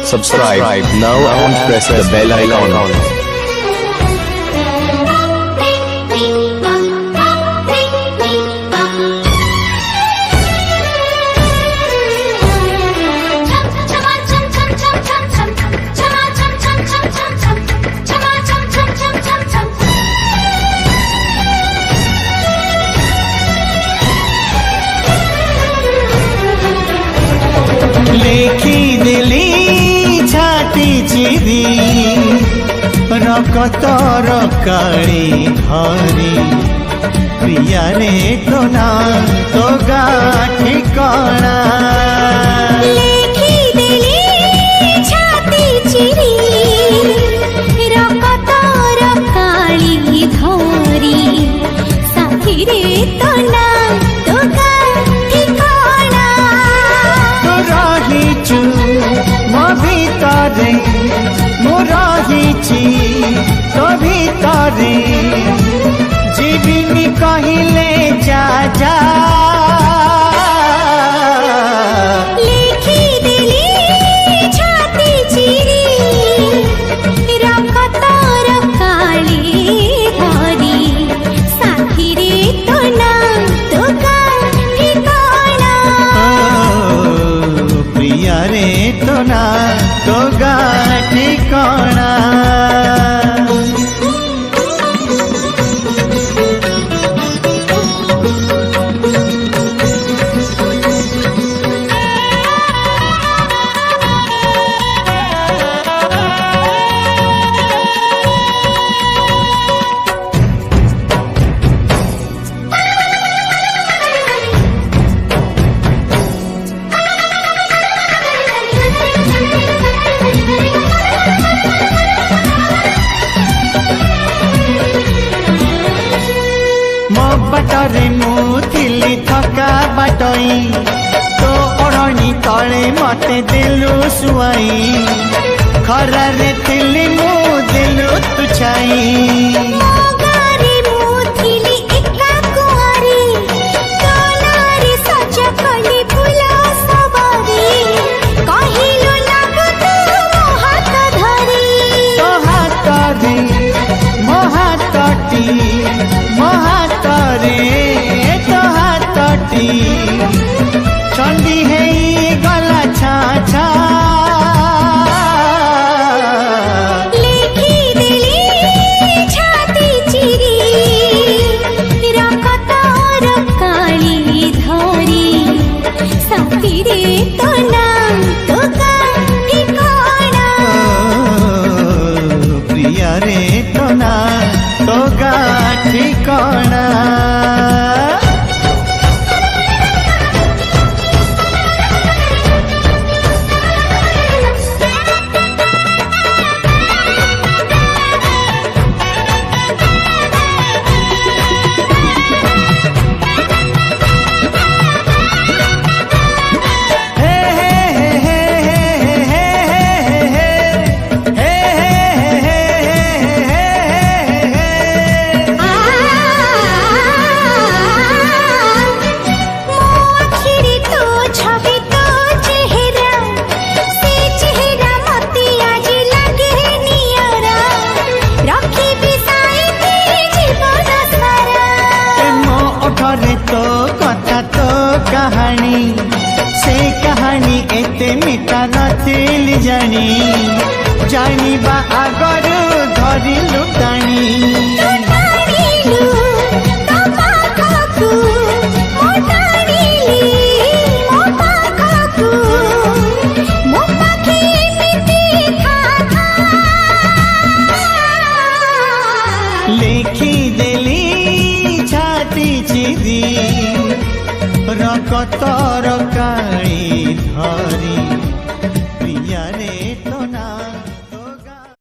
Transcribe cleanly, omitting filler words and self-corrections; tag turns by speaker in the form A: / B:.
A: Subscribe now and press the bell icon.
B: Lekhi दिली छाती चिरी रकत रकाली धरी प्रिया रे तो ना तो गा ठिकाना
C: लेखी दिली छाती चिरी रकत रकाली धरी साथी रे तो ना तो गा ठिकाना
B: रहीचु मो भितरे मु रहीछि तो भितरे जीविनी कहिले जा जा
C: लेखी दिली छाती चिरी रकत रकाली धरी साथी रे तो ना तो गा ठिकाना
B: प्रिया रे तो ना तो गा ठिकाना मो बटरे मुथिली थका बाटई तो ओढ़नी तले मते दिलु सुआई खरारे थिली मु दिलु तुछाई
C: गारी मुथिली एका कुआरी तोलारी सजा कली फुला सवारी कहिलो लागु तू मो हाथ धरी
B: तो हाथ दे मो हाथटी मो हाथ रे तो हाथटी चंडी है गला छा छा
C: लेखी दिली छाती चिरी रकत रकाली धरी साथी रे तो ना तो गा ठिकाना
B: प्रिया रे तो ना तो गा ठिकाना तो कथा तो कहानी से कहानी एते मिठा नथिली जानी जानिबा आगरु धरिलु टाणी लेखी देली छाती चिरी रकत रकाली धरी प्रिया रे